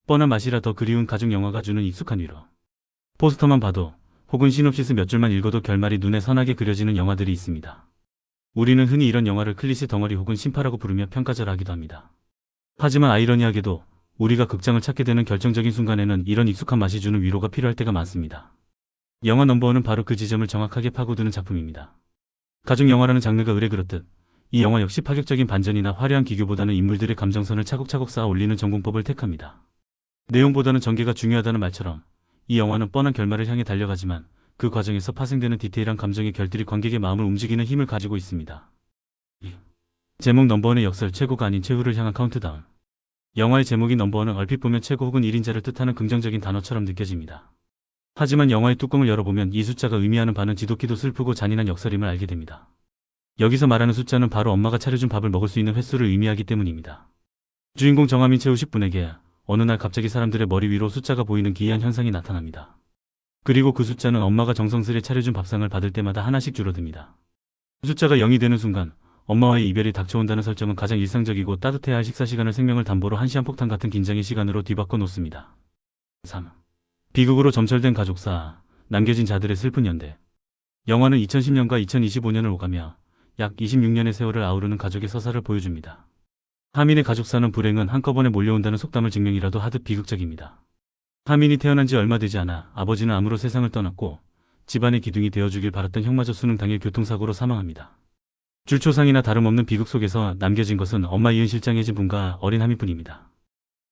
뻔한 맛이라 더 그리운 가족 영화가 주는 익숙한 위로. 포스터만 봐도 혹은 시놉시스 몇 줄만 읽어도 결말이 눈에 선하게 그려지는 영화들이 있습니다. 우리는 흔히 이런 영화를 클리셰 덩어리 혹은 신파라고 부르며 평가절하하기도 합니다. 하지만 아이러니하게도 우리가 극장을 찾게 되는 결정적인 순간에는 이런 익숙한 맛이 주는 위로가 필요할 때가 많습니다. 영화 넘버원은 바로 그 지점을 정확하게 파고드는 작품입니다. 가족 영화라는 장르가 의례 그렇듯 이 영화 역시 파격적인 반전이나 화려한 기교보다는 인물들의 감정선을 차곡차곡 쌓아 올리는 전공법을 택합니다. 내용보다는 전개가 중요하다는 말처럼 이 영화는 뻔한 결말을 향해 달려가지만 그 과정에서 파생되는 디테일한 감정의 결들이 관객의 마음을 움직이는 힘을 가지고 있습니다. 제목 넘버원의 역설 최고가 아닌 최후를 향한 카운트다운. 영화의 제목인 넘버원은 얼핏 보면 최고 혹은 1인자를 뜻하는 긍정적인 단어처럼 느껴집니다. 하지만 영화의 뚜껑을 열어보면 이 숫자가 의미하는 바는 지독히도 슬프고 잔인한 역설임을 알게 됩니다. 여기서 말하는 숫자는 바로 엄마가 차려준 밥을 먹을 수 있는 횟수를 의미하기 때문입니다. 주인공 정하민 최후 10분에게 어느 날 갑자기 사람들의 머리 위로 숫자가 보이는 기이한 현상이 나타납니다. 그리고 그 숫자는 엄마가 정성스레 차려준 밥상을 받을 때마다 하나씩 줄어듭니다. 숫자가 0이 되는 순간 엄마와의 이별이 닥쳐온다는 설정은 가장 일상적이고 따뜻해야 할 식사 시간을 생명을 담보로 한시한폭탄 같은 긴장의 시간으로 뒤바꿔 놓습니다. 3. 비극으로 점철된 가족사, 남겨진 자들의 슬픈 연대. 영화는 2010년과 2025년을 오가며 약 26년의 세월을 아우르는 가족의 서사를 보여줍니다. 하민의 가족사는 불행은 한꺼번에 몰려온다는 속담을 증명이라도 하듯 비극적입니다. 하민이 태어난 지 얼마 되지 않아 아버지는 암으로 세상을 떠났고 집안의 기둥이 되어주길 바랐던 형마저 수능 당일 교통사고로 사망합니다. 줄초상이나 다름없는 비극 속에서 남겨진 것은 엄마 이은 실장의 지분과 어린 하민뿐입니다.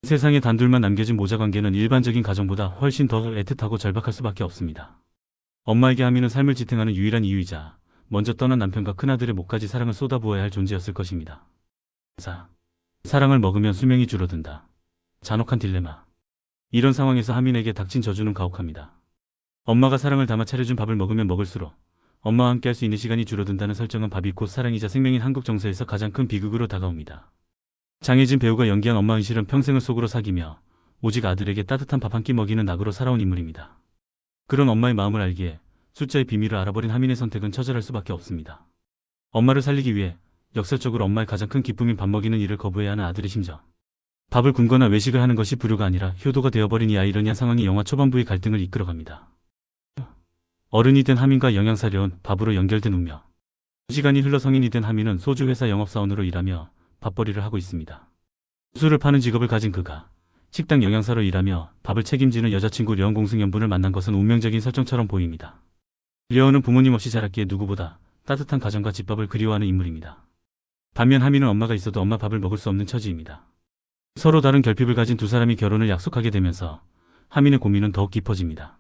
세상에 단둘만 남겨진 모자관계는 일반적인 가정보다 훨씬 더 애틋하고 절박할 수밖에 없습니다. 엄마에게 하민은 삶을 지탱하는 유일한 이유이자 먼저 떠난 남편과 큰아들의 목까지 사랑을 쏟아부어야 할 존재였을 것입니다. 4. 사랑을 먹으면 수명이 줄어든다. 잔혹한 딜레마. 이런 상황에서 하민에게 닥친 저주는 가혹합니다. 엄마가 사랑을 담아 차려준 밥을 먹으면 먹을수록 엄마와 함께 할 수 있는 시간이 줄어든다는 설정은 밥이 곧 사랑이자 생명인 한국 정서에서 가장 큰 비극으로 다가옵니다. 장혜진 배우가 연기한 엄마 은실은 평생을 속으로 사귀며 오직 아들에게 따뜻한 밥 한 끼 먹이는 낙으로 살아온 인물입니다. 그런 엄마의 마음을 알기에 숫자의 비밀을 알아버린 하민의 선택은 처절할 수밖에 없습니다. 엄마를 살리기 위해 역설적으로 엄마의 가장 큰 기쁨인 밥 먹이는 일을 거부해야 하는 아들의 심정. 밥을 굶거나 외식을 하는 것이 불효가 아니라 효도가 되어버린 이 아이러니한 상황이 영화 초반부의 갈등을 이끌어갑니다. 어른이 된 하민과 영양사려운 밥으로 연결된 운명. 시간이 흘러 성인이 된 하민은 소주 회사 영업사원으로 일하며 밥벌이를 하고 있습니다. 술을 파는 직업을 가진 그가 식당 영양사로 일하며 밥을 책임지는 여자친구 려은 공승연분을 만난 것은 운명적인 설정처럼 보입니다. 려은은 부모님 없이 자랐기에 누구보다 따뜻한 가정과 집밥을 그리워하는 인물입니다. 반면 하민은 엄마가 있어도 엄마 밥을 먹을 수 없는 처지입니다. 서로 다른 결핍을 가진 두 사람이 결혼을 약속하게 되면서 하민의 고민은 더욱 깊어집니다.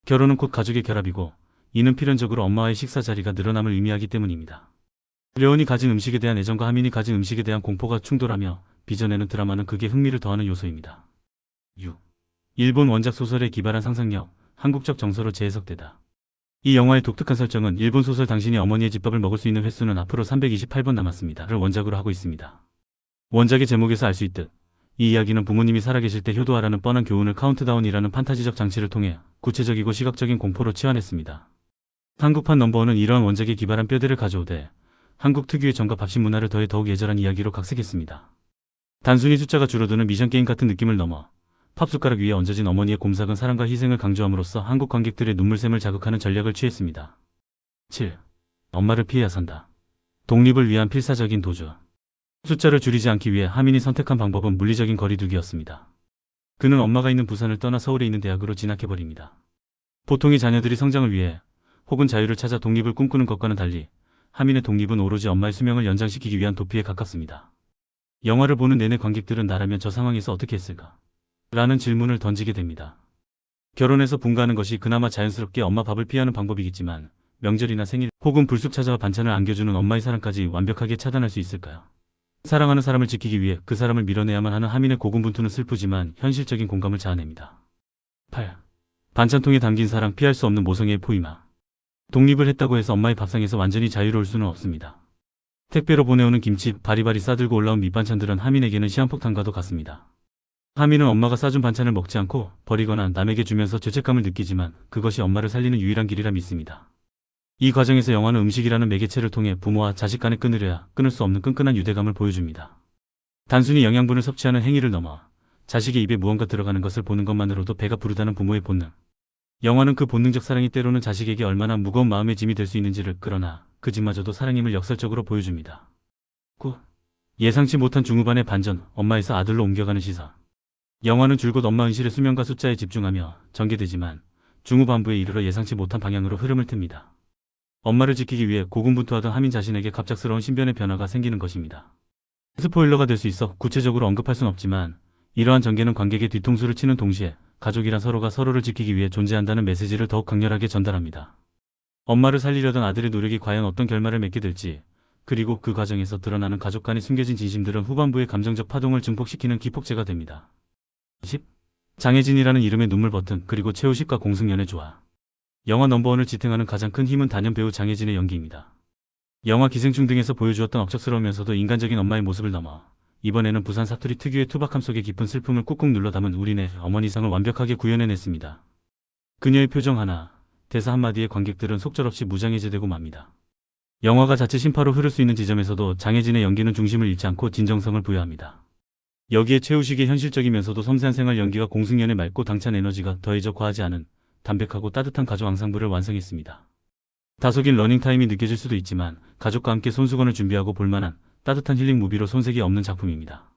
결혼은 곧 가족의 결합이고 이는 필연적으로 엄마와의 식사 자리가 늘어남을 의미하기 때문입니다. 려은이 가진 음식에 대한 애정과 하민이 가진 음식에 대한 공포가 충돌하며 빚어내는 드라마는 극의 흥미를 더하는 요소입니다. 6. 일본 원작 소설에 기발한 상상력, 한국적 정서로 재해석되다. 이 영화의 독특한 설정은 일본 소설 당신이 어머니의 집밥을 먹을 수 있는 횟수는 앞으로 328번 남았습니다를 원작으로 하고 있습니다. 원작의 제목에서 알 수 있듯 이 이야기는 부모님이 살아계실 때 효도하라는 뻔한 교훈을 카운트다운이라는 판타지적 장치를 통해 구체적이고 시각적인 공포로 치환했습니다. 한국판 넘버원은 이러한 원작의 기발한 뼈대를 가져오되 한국 특유의 정과 밥식 문화를 더해 더욱 애절한 이야기로 각색했습니다. 단순히 숫자가 줄어드는 미션게임 같은 느낌을 넘어 팝숟가락 위에 얹어진 어머니의 곰삭은 사랑과 희생을 강조함으로써 한국 관객들의 눈물샘을 자극하는 전략을 취했습니다. 7. 엄마를 피해야 산다. 독립을 위한 필사적인 도주. 숫자를 줄이지 않기 위해 하민이 선택한 방법은 물리적인 거리두기였습니다. 그는 엄마가 있는 부산을 떠나 서울에 있는 대학으로 진학해버립니다. 보통의 자녀들이 성장을 위해 혹은 자유를 찾아 독립을 꿈꾸는 것과는 달리 하민의 독립은 오로지 엄마의 수명을 연장시키기 위한 도피에 가깝습니다. 영화를 보는 내내 관객들은 나라면 저 상황에서 어떻게 했을까? 라는 질문을 던지게 됩니다. 결혼해서 분가하는 것이 그나마 자연스럽게 엄마 밥을 피하는 방법이겠지만 명절이나 생일 혹은 불쑥 찾아와 반찬을 안겨주는 엄마의 사랑까지 완벽하게 차단할 수 있을까요? 사랑하는 사람을 지키기 위해 그 사람을 밀어내야만 하는 하민의 고군분투는 슬프지만 현실적인 공감을 자아냅니다. 8. 반찬통에 담긴 사랑 피할 수 없는 모성애의 포위마. 독립을 했다고 해서 엄마의 밥상에서 완전히 자유로울 수는 없습니다. 택배로 보내오는 김치, 바리바리 싸들고 올라온 밑반찬들은 하민에게는 시한폭탄과도 같습니다. 하민은 엄마가 싸준 반찬을 먹지 않고 버리거나 남에게 주면서 죄책감을 느끼지만 그것이 엄마를 살리는 유일한 길이라 믿습니다. 이 과정에서 영화는 음식이라는 매개체를 통해 부모와 자식 간에 끊을 수 없는 끈끈한 유대감을 보여줍니다. 단순히 영양분을 섭취하는 행위를 넘어 자식의 입에 무언가 들어가는 것을 보는 것만으로도 배가 부르다는 부모의 본능. 영화는 그 본능적 사랑이 때로는 자식에게 얼마나 무거운 마음의 짐이 될 수 있는지를, 그러나 그 짐마저도 사랑임을 역설적으로 보여줍니다. 9. 예상치 못한 중후반의 반전, 엄마에서 아들로 옮겨가는 시선. 영화는 줄곧 엄마 은실의 수명과 숫자에 집중하며 전개되지만 중후반부에 이르러 예상치 못한 방향으로 흐름을 틉니다. 엄마를 지키기 위해 고군분투하던 하민 자신에게 갑작스러운 신변의 변화가 생기는 것입니다. 스포일러가 될 수 있어 구체적으로 언급할 순 없지만 이러한 전개는 관객의 뒤통수를 치는 동시에 가족이란 서로가 서로를 지키기 위해 존재한다는 메시지를 더욱 강렬하게 전달합니다. 엄마를 살리려던 아들의 노력이 과연 어떤 결말을 맺게 될지, 그리고 그 과정에서 드러나는 가족 간의 숨겨진 진심들은 후반부의 감정적 파동을 증폭시키는 기폭제가 됩니다. 10. 장혜진이라는 이름의 눈물 버튼, 그리고 최우식과 공승연의 조화. 영화 넘버원을 지탱하는 가장 큰 힘은 단연 배우 장혜진의 연기입니다. 영화 기생충 등에서 보여주었던 억척스러우면서도 인간적인 엄마의 모습을 넘어 이번에는 부산 사투리 특유의 투박함 속에 깊은 슬픔을 꾹꾹 눌러 담은 우리네 어머니상을 완벽하게 구현해냈습니다. 그녀의 표정 하나, 대사 한마디에 관객들은 속절없이 무장해제되고 맙니다. 영화가 자칫 신파로 흐를 수 있는 지점에서도 장혜진의 연기는 중심을 잃지 않고 진정성을 부여합니다. 여기에 최우식의 현실적이면서도 섬세한 생활 연기와 공승연의 맑고 당찬 에너지가 더해져 과하지 않은 담백하고 따뜻한 가족 앙상블을 완성했습니다. 다소 긴 러닝타임이 느껴질 수도 있지만 가족과 함께 손수건을 준비하고 볼만한 따뜻한 힐링 무비로 손색이 없는 작품입니다.